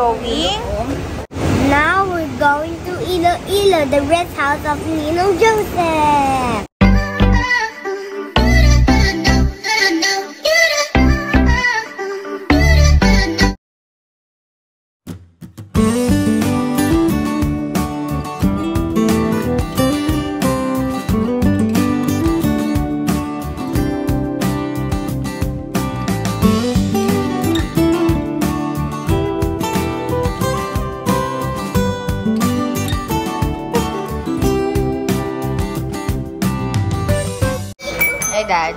going? Now we're going to Iloilo, the rest house of Ninong Joseph. Hi, Dad.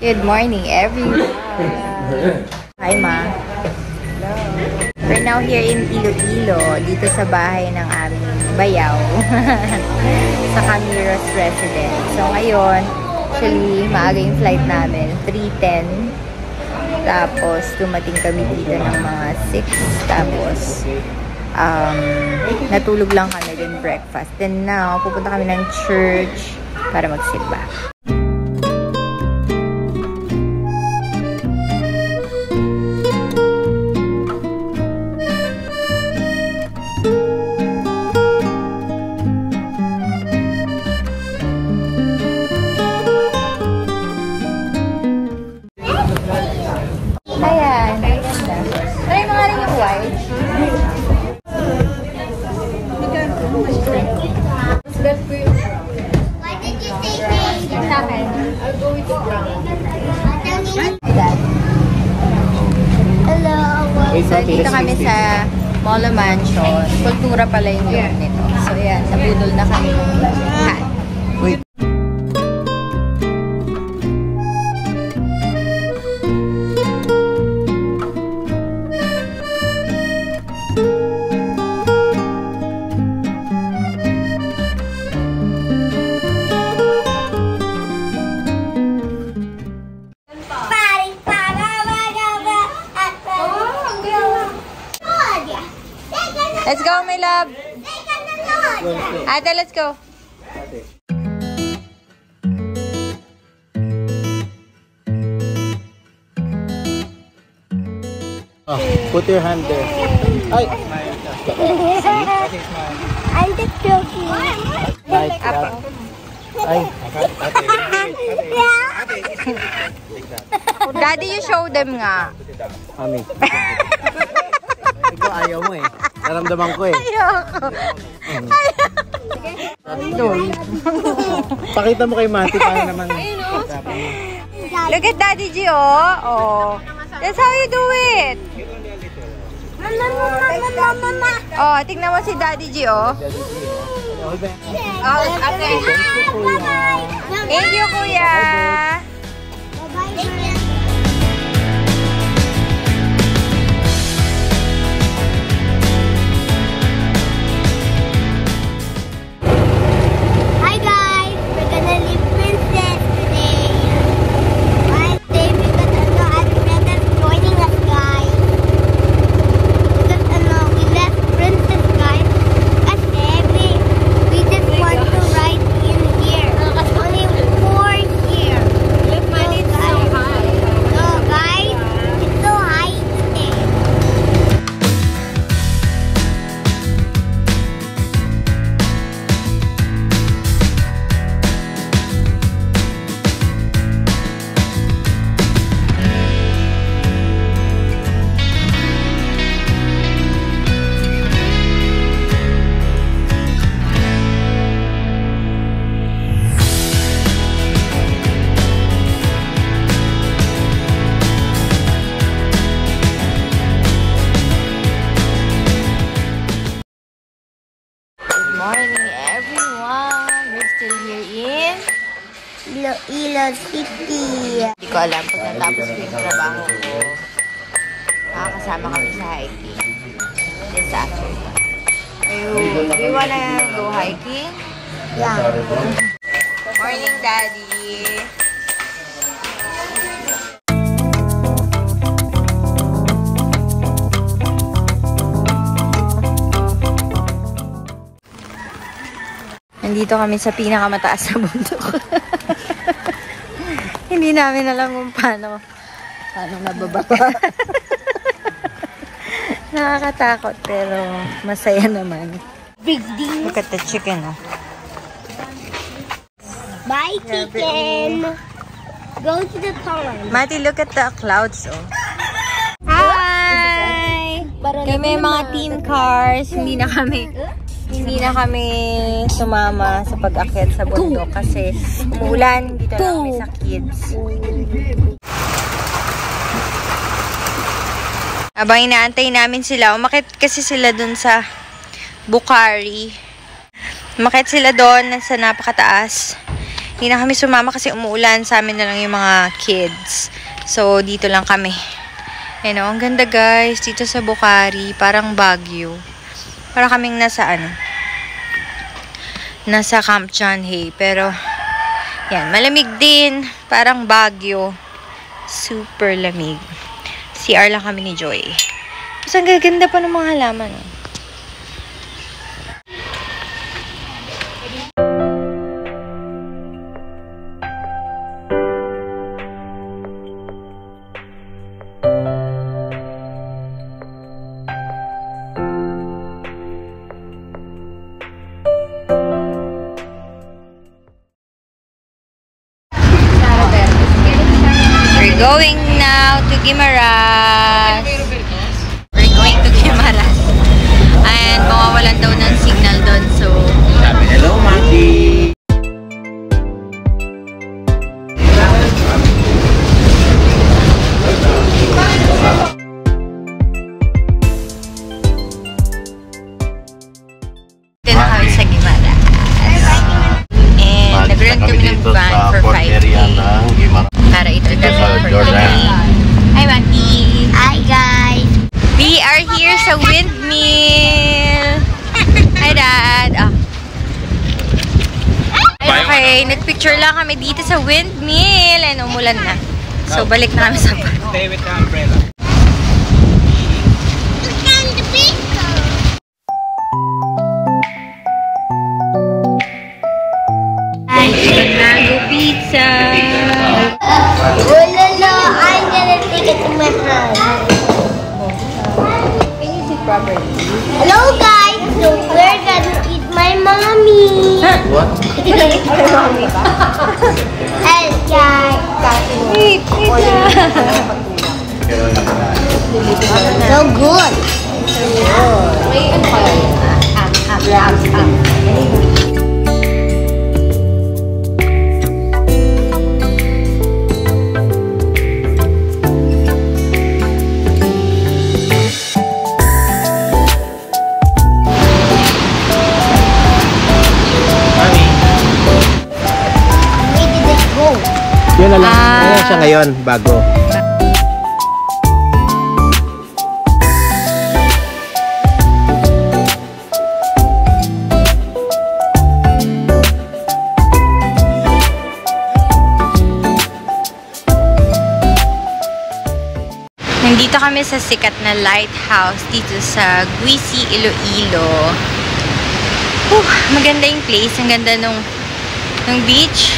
Good morning, everyone. Hi, Ma. Hello. We're now here in Iloilo, dito sa bahay ng aming bayaw. Sa Camiro's residence. So, ngayon, actually, maaga yung flight namin. 3:10. Tapos, dumating kami dito ng mga 6. Tapos, natulog lang kami din breakfast. Then now, pupunta kami ng church para magsimba. Ayan. Try mo nga rin yung white. Why did you say hey? Sa akin. I'll go with the brown. Hello. So, dito kami sa Molo Mansion. Kultura pala yung room nito. So, ayan. Nabudol na kami ng hat. Let's go, my love. Ate, let's go. Oh, put your hand there. Ay! I'm just joking. Nice clap. Ay! Daddy, you show them nga. Mami. Ikaw ayaw mo eh. Naramdaman ko eh. Ayoko. Pakita mo kay Mati para naman. Look at Daddy G, oh. Oh. That's how you do it. Mama. Oh, tingnan mo si Daddy G, oh. Oh, okay. Thank you, Kuya. Bye-bye. Hi guys, we're gonna leave Princess today. Today we got Princess joining us, guys. Because we left Princess, guys. Kasi we just want to ride in here. Only 4 here. Look, man, it's so high. So guys, it's so high today. Good morning, everyone. We're still here in Iloilo City. Hindi ko alam pag natapos ko yung trabaho ko. Makakasama kami sa hiking this afternoon. Do you wanna go hiking? Yeah. Morning, Daddy. Nandito kami sa pinakamataas na bundok. Hindi namin alam kung paano nababa. Nakakatakot pero masaya naman. Big D. Look at the chicken, oh. Bye, chicken. Go to the pond. Mati, look at the clouds, oh. Hi! Kami mga team cars. Hindi na kami sumama sa pag-akyat sa bundok kasi umuulan. Dito lang kami sa kids. Abang inaantay namin sila. Umakit kasi sila dun sa Bukhari. Umakit sila doon sa napakataas. Hindi na kami sumama kasi umuulan. Sa amin na lang yung mga kids. So, dito lang kami. Ayan o, ang ganda guys. Dito sa Bukhari, parang Baguio. Parang kaming nasa nasa Camp John Hay. Pero, yan, malamig din. Parang Baguio. Super lamig. CR lang kami ni Joy. Mas ang gaganda pa ng mga halaman. Oh. We're going now to Guimaras. We're going to Guimaras. And mawawalan daw ng signal doon. So, Hello, Mati! dito na kami sa Guimaras. And nag-rent kami ng van for 5 days. Para ito kami for kami. Hi, Maki! Hi, guys. We are here sa windmill. Hi, Dad. Oh. Okay, nagpicture lang kami dito sa windmill. And umulan na. So, balik na kami sa bar. Stay with the umbrella. Mango pizza. Oh, no, I'm gonna take it to my house. Can you sit properly? Hello, guys. So we're gonna eat my mommy. What? Hey, guys. Wait, pizza. So good. Where did it go? Yun na lang. Ayan siya ngayon, bago. Nandito kami sa sikat na lighthouse dito sa Guisi, Iloilo. Maganda yung place. Ang ganda nung beach.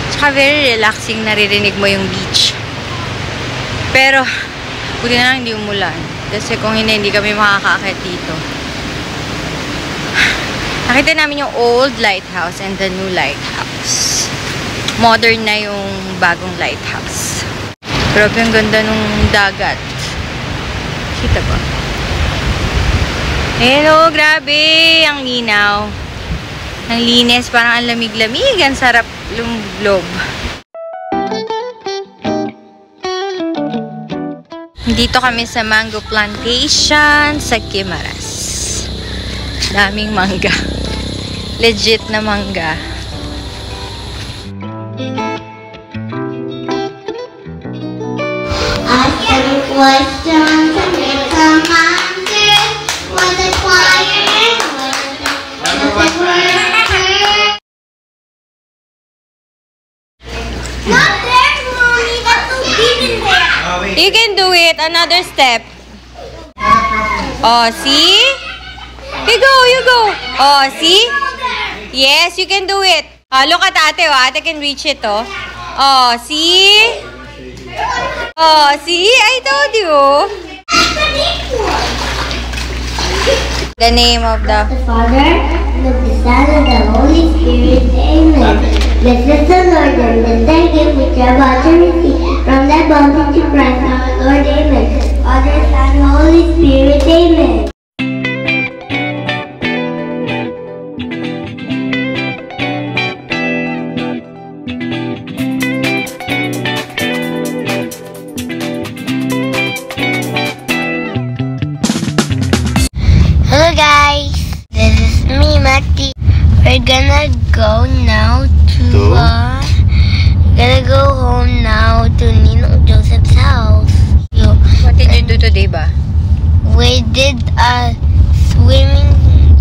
Tsaka very relaxing. Naririnig mo yung beach. Pero, buti na lang hindi umulan. Kasi kung hindi kami makakaakit dito. Nakita namin yung old lighthouse and the new lighthouse. Modern na yung bagong lighthouse. Grabe ang ganda nung dagat. Kita ba? Hello, grabe! Ang linaw. Ang linis, parang ang lamig-lamig. Ang sarap lumlob. Dito kami sa mango plantation sa Guimaras. Daming mangga. Legit na mangga. Questions and make some answers. Was it quiet? Not there, Mommy. That's so big in there. You can do it. Another step. Oh, see? You go. Oh, see? Yes, you can do it. Look at ate. Oh. Ate can reach it, oh. Oh, see? Oh, see? I told you. That's the big one. The name of the Father, and of the Son, and the Holy Spirit. Amen. Blessed the Lord, and bless thy gift which thou art to receive from thy bounty to Christ our Lord. Amen. Father, Son, Holy Spirit. Amen. Hello guys, this is me, Mati. We're gonna go now go home now to Ninong Joseph's house. What did you do today ba? We did a swimming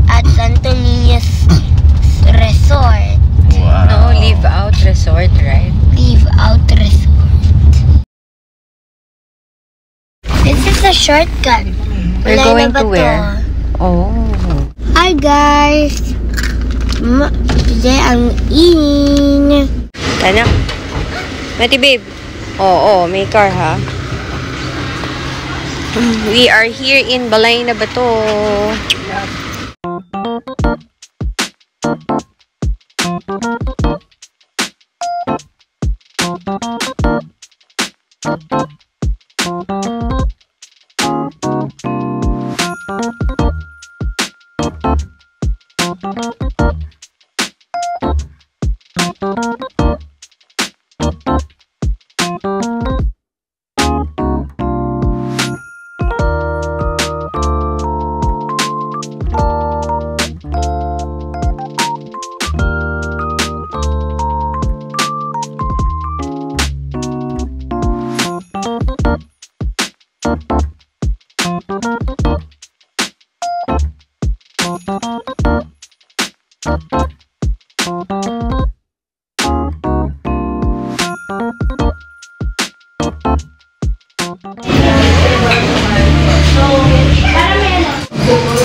at Santo Niño's resort. No, Live Out Resort, right? Leave out resort. This is a shortcut. We're Wala going na ba to where? Oh. Hi guys! Today I'm eating. Anak. Mati babe. Oo, may car ha. We are here in Balay na Bato.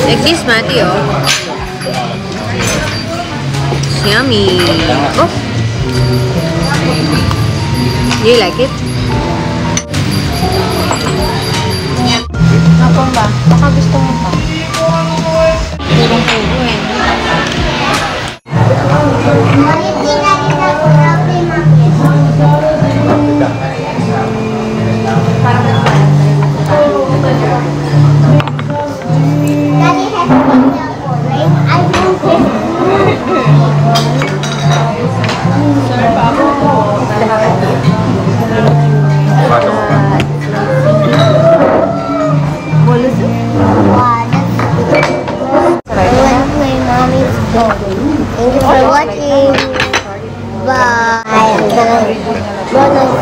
Like this, Mati, oh. It's yummy. Oh. Do you like it? Napang ba? Baka gusto mo pa. Purong-puro eh. Thank you for watching. Bye.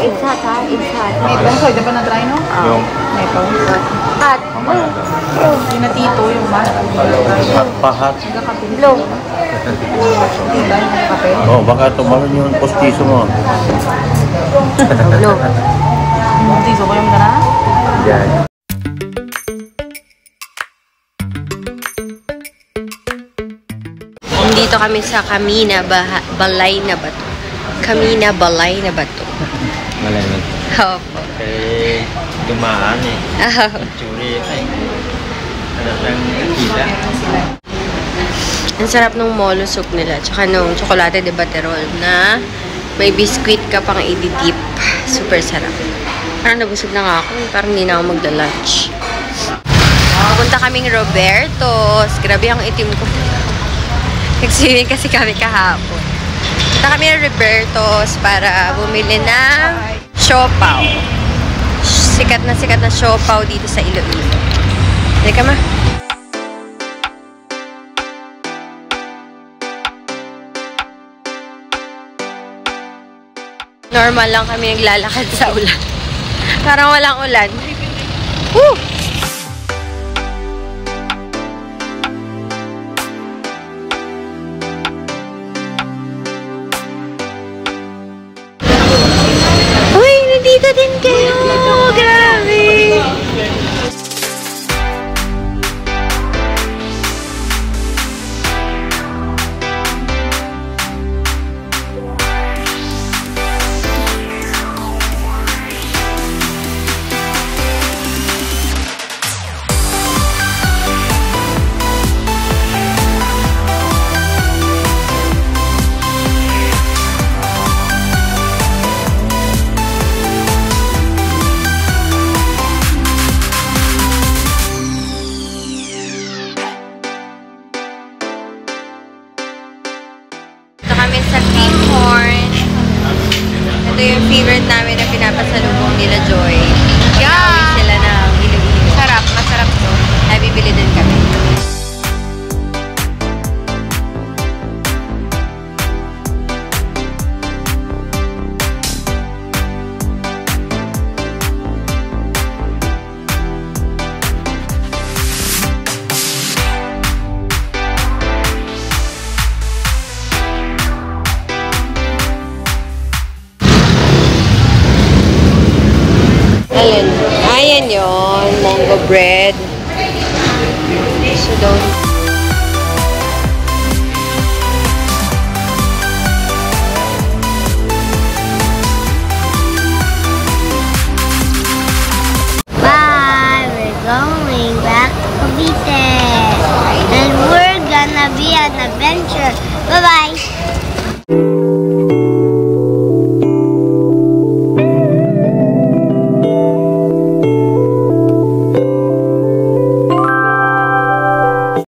It's hot, ha? It's hot. May bangsoy, di ba na-try, no? Yung May bangsoy. Hot. Yung natito, yung mas. pahat. Low. Diba yung kape? Oh, baka tumalon yung postiso mo. Low. Tiso ko yung dana? Yan. Dito kami sa Camina Balay na Bato. Camina Balay na Bato. Malamig. Opo. Eh, dumaan eh. Churi. Ano lang tila. Ang sarap ng molo soup nila. Tsaka nung chocolate de baterol na may biscuit ka pang i-dip. Super sarap. Parang nabusog na nga ako. Parang hindi na ako magla-lunch. Punta kaming Roberto's. Grabe ang itim ko. Nag-swimming kasi kami kahapon. Punta kami ng Roberto's para bumili ng siopaw. Sikat na siopaw dito sa Iloilo. Teka ma. Normal lang kami naglalakad sa ulan. Parang walang ulan. Woo! Uy, nandito din kayo! Grabe! favorite namin na pinapasalubong nila Joy. Pag-uwi sila ng Iloilo. Sarap, masarap to. Ay, bibili din kami. Ayan yun, mango bread. So don't... Bye! We're going back to Cavite. And we're gonna be an adventure. Bye-bye!